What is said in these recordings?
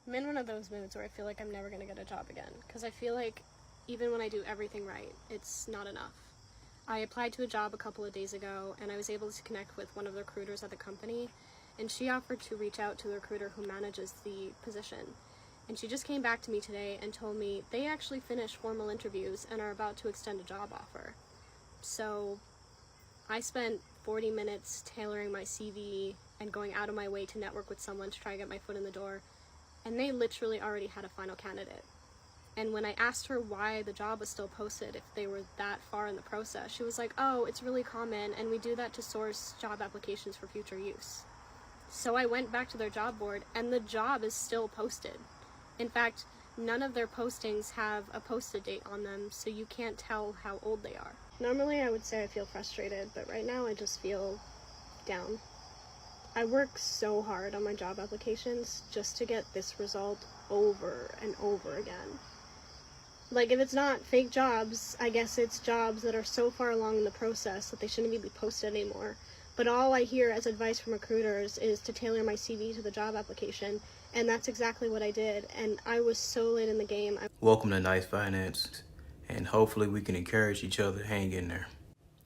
I'm in one of those moods where I feel like I'm never going to get a job again, because I feel like even when I do everything right, it's not enough. I applied to a job a couple of days ago, and I was able to connect with one of the recruiters at the company, and she offered to reach out to the recruiter who manages the position. And she just came back to me today and told me they actually finished formal interviews and are about to extend a job offer. So I spent 40 minutes tailoring my CV and going out of my way to network with someone to try to get my foot in the door, and they literally already had a final candidate. And when I asked her why the job was still posted if they were that far in the process, she was like, oh, it's really common, and we do that to source job applications for future use. So I went back to their job board, and the job is still posted. In fact, none of their postings have a posted date on them, so you can't tell how old they are. Normally I would say I feel frustrated, but right now I just feel down. I work so hard on my job applications just to get this result over and over again. Like, if it's not fake jobs, I guess it's jobs that are so far along in the process that they shouldn't even be posted anymore. But all I hear as advice from recruiters is to tailor my CV to the job application, and that's exactly what I did, and I was so late in the game. Welcome to Nice Finance, and hopefully we can encourage each other to hang in there.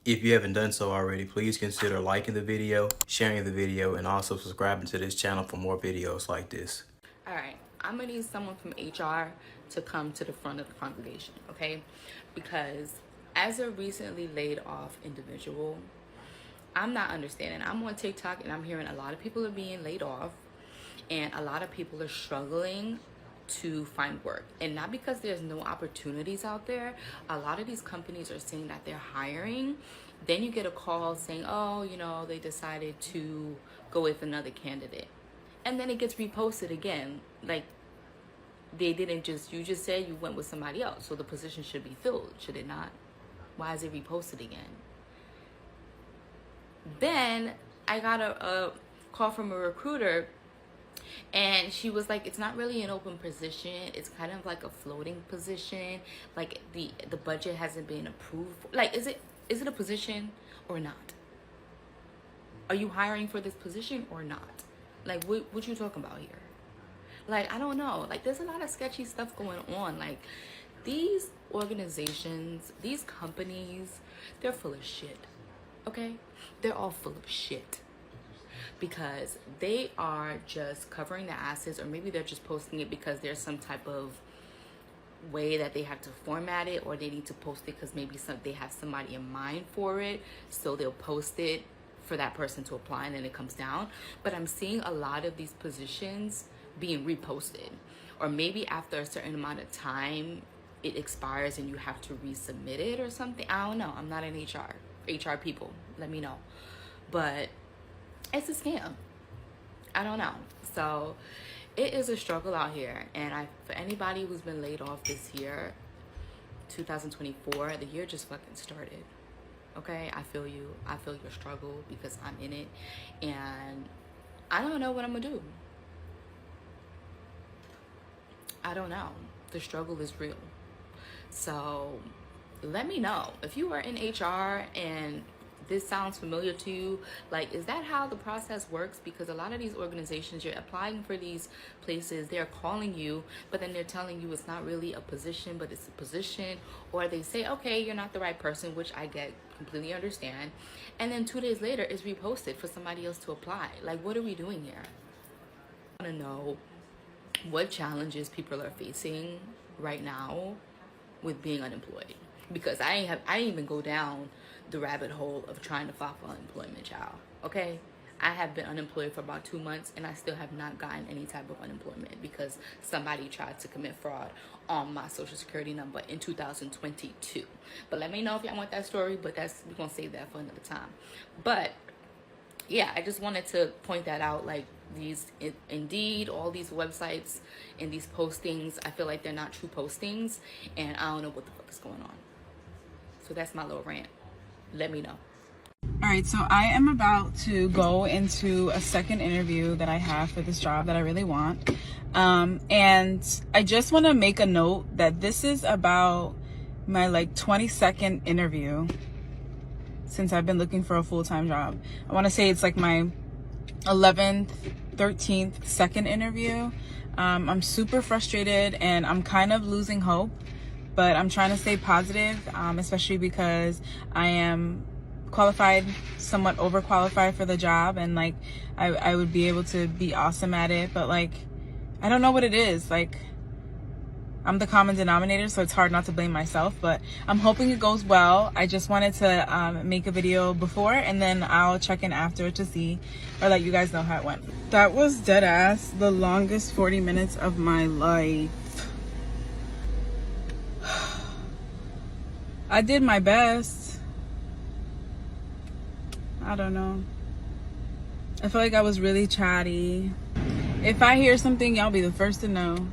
If you haven't done so already, please consider liking the video, sharing the video, and also subscribing to this channel for more videos like this. All right, I'm gonna need someone from HR to come to the front of the congregation, okay? Because as a recently laid off individual, I'm not understanding. I'm on TikTok and I'm hearing a lot of people are being laid off and a lot of people are struggling to find work. And not because there's no opportunities out there. A lot of these companies are saying that they're hiring. Then you get a call saying, oh, you know, they decided to go with another candidate. And then it gets reposted again. Like, they didn't just, you just said you went with somebody else. So the position should be filled, should it not? Why is it reposted again? Then I got a call from a recruiter, and she was like, it's not really an open position, it's kind of like a floating position, like the budget hasn't been approved. Like, is it a position or not? Are you hiring for this position or not? Like, what you talking about here? Like, I don't know. Like, there's a lot of sketchy stuff going on. Like, these organizations, these companies, they're full of shit. Okay? They're all full of shit. Because they are just covering their asses, or maybe they're just posting it because there's some type of way that they have to format it, or they need to post it because maybe they have somebody in mind for it, so they'll post it for that person to apply and then it comes down. But I'm seeing a lot of these positions being reposted, or maybe after a certain amount of time it expires and you have to resubmit it or something. I don't know. I'm not an HR people, let me know. But it's a scam. I don't know. So it is a struggle out here, and for anybody who's been laid off this year, 2024, the year just fucking started. Okay, I feel you. I feel your struggle because I'm in it, and I don't know what I'm gonna do. I don't know. The struggle is real. So let me know if you are in HR and this sounds familiar to you. Like, is that how the process works? Because a lot of these organizations, you're applying for these places, they're calling you, but then they're telling you it's not really a position, but it's a position. Or they say, okay, you're not the right person, which I get, completely understand. And then 2 days later, it's reposted for somebody else to apply. Like, what are we doing here? I want to know what challenges people are facing right now with being unemployed. Because I didn't even go down the rabbit hole of trying to file for unemployment, child. Okay? I have been unemployed for about 2 months, and I still have not gotten any type of unemployment because somebody tried to commit fraud on my social security number in 2022. But let me know if y'all want that story, but we're gonna save that for another time. But yeah, I just wanted to point that out. Like, these Indeed, all these websites and these postings, I feel like they're not true postings, and I don't know what the fuck is going on. So that's my little rant. Let me know. All right, so I am about to go into a second interview that I have for this job that I really want. And I just want to make a note that this is about my 22nd interview since I've been looking for a full-time job. I want to say it's like my 11th, 13th, second interview. I'm super frustrated and I'm kind of losing hope, but I'm trying to stay positive, especially because I am qualified, somewhat overqualified for the job, and like I would be able to be awesome at it, but like I don't know what it is. Like, I'm the common denominator, so it's hard not to blame myself, but I'm hoping it goes well. I just wanted to make a video before, and then I'll check in after to see or let you guys know how it went. That was dead ass the longest 40 minutes of my life. I did my best. I don't know. I feel like I was really chatty. If I hear something, y'all be the first to know.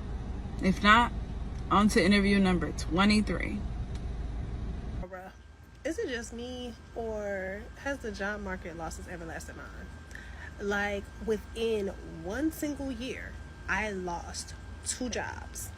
If not, on to interview number 23. Is it just me, or has the job market lost its everlasting mind? Like, within one single year, I lost 2 jobs.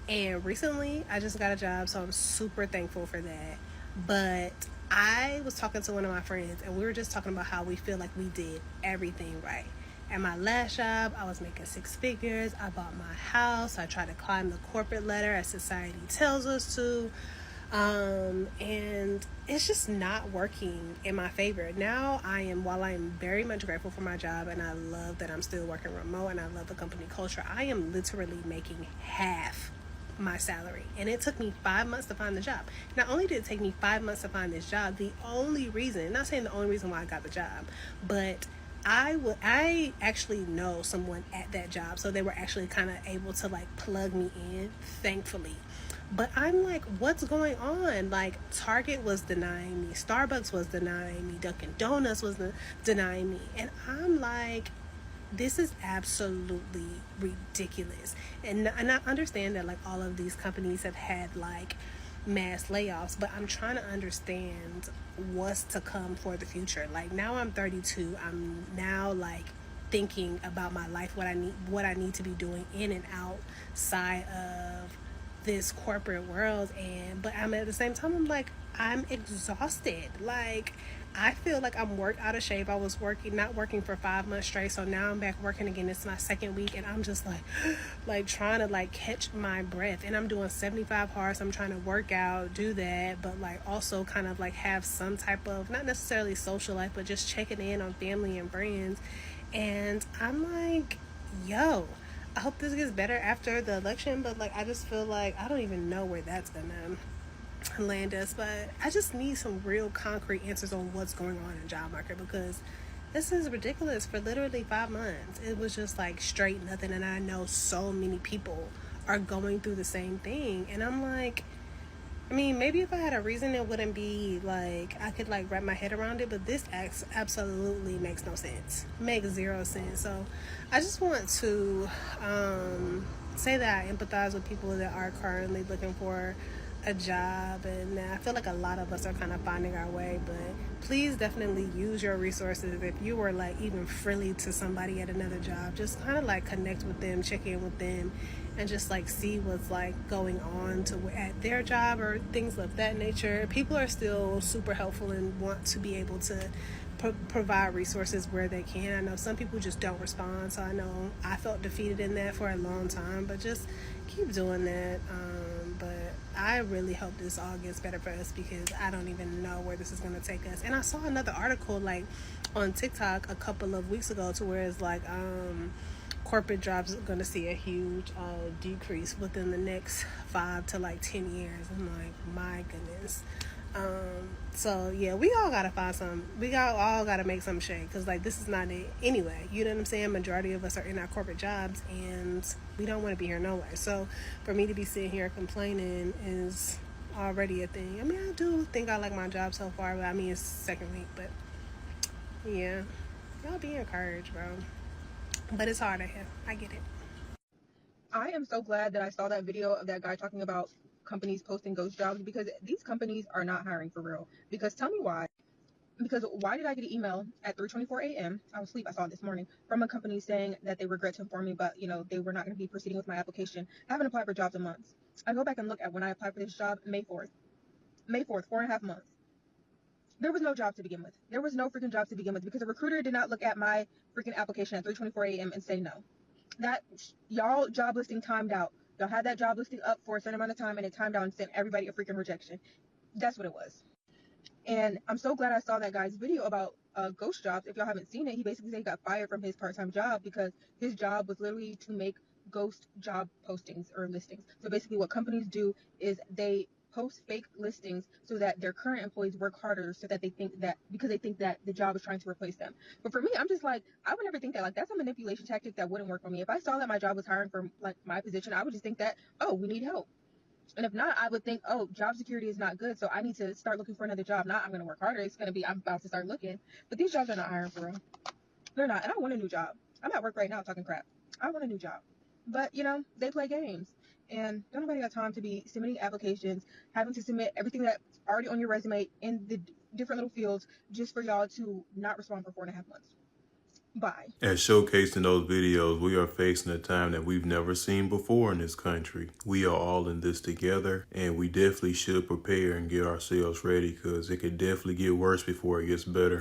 And recently, I just got a job, so I'm super thankful for that. But I was talking to one of my friends, and we were just talking about how we feel like we did everything right. At my last job, I was making 6 figures. I bought my house. I tried to climb the corporate ladder as society tells us to. And it's just not working in my favor. Now while I am very much grateful for my job, and I love that I'm still working remote, and I love the company culture, I am literally making half my salary, and it took me 5 months to find the job. Not only did it take me 5 months to find this job, the only reason, not saying the only reason why I got the job, but I actually know someone at that job, so they were actually kind of able to like plug me in, thankfully. But I'm like, what's going on? Like, Target was denying me, Starbucks was denying me, Dunkin' Donuts was denying me, and I'm like, this is absolutely ridiculous. And I understand that like all of these companies have had like mass layoffs, but I'm trying to understand what's to come for the future. Like, now I'm 32. I'm now like thinking about my life, what I need to be doing in and outside of this corporate world, but I'm at the same time, I'm like, I'm exhausted. Like, I feel like I'm out of shape. I was not working for 5 months straight, so now I'm back working again. It's my second week, and I'm just like trying to like catch my breath. And I'm doing 75 hard, so I'm trying to work out, do that, but like also kind of like have some type of, not necessarily social life, but just checking in on family and friends. And I'm like, yo, I hope this gets better after the election, but like I just feel like I don't even know where that's gonna land us. But I just need some real concrete answers on what's going on in the job market, because this is ridiculous. For literally 5 months, it was just like straight nothing, and I know so many people are going through the same thing, and I'm like, I mean, maybe if I had a reason, it wouldn't be like I could like wrap my head around it, but this absolutely makes no sense. Makes zero sense. So I just want to say that I empathize with people that are currently looking for a job, and I feel like a lot of us are kind of finding our way. But please definitely use your resources. If you were like even friendly to somebody at another job, just kind of like connect with them, check in with them, and just like see what's like going on at their job or things of that nature. People are still super helpful and want to be able to provide resources where they can. I know some people just don't respond, so I know I felt defeated in that for a long time, but just keep doing that. But I really hope this all gets better for us, because I don't even know where this is going to take us. And I saw another article like on TikTok a couple of weeks ago to where it's like corporate jobs are going to see a huge decrease within the next 5 to like 10 years. I'm like, my goodness. So yeah, we all gotta find some. All gotta make some shake, because like this is not it anyway. You know what I'm saying? Majority of us are in our corporate jobs, and we don't want to be here no way. So for me to be sitting here complaining is already a thing. I mean, I do think I like my job so far, but I mean it's second week. But yeah, y'all be encouraged, bro. But it's hard out here. I get it. I am so glad that I saw that video of that guy talking about companies posting ghost jobs, because these companies are not hiring for real. Because tell me why. Because why did I get an email at 3:24 a.m. I was asleep, I saw it this morning, from a company saying that they regret to inform me, but they were not going to be proceeding with my application. I haven't applied for jobs in months. I go back and look at when I applied for this job, May 4th, 4.5 months. There was no job to begin with. There was no freaking job to begin with, because a recruiter did not look at my freaking application at 3:24 a.m. and say no. That y'all job listing timed out. Y'all had that job listing up for a certain amount of time and it timed out and sent everybody a freaking rejection. That's what it was. And I'm so glad I saw that guy's video about ghost jobs. If y'all haven't seen it, he basically said he got fired from his part-time job because his job was literally to make ghost job postings or listings. So basically what companies do is they post fake listings so that their current employees work harder, so that they think that, because they think that the job is trying to replace them. But for me, I'm just like, I would never think that. Like, that's a manipulation tactic that wouldn't work for me. If I saw that my job was hiring for like my position, I would just think that, oh, we need help. And if not, I would think, oh, job security is not good, so I need to start looking for another job. Not I'm going to work harder. It's going to be I'm about to start looking. But these jobs are not hiring for real. They're not. And I want a new job. I'm at work right now talking crap. I want a new job. But, they play games. And don't nobody got time to be submitting applications, having to submit everything that's already on your resume in the different little fields just for y'all to not respond for 4.5 months. Bye. As showcased in those videos, we are facing a time that we've never seen before in this country. We are all in this together, and we definitely should prepare and get ourselves ready, because it could definitely get worse before it gets better.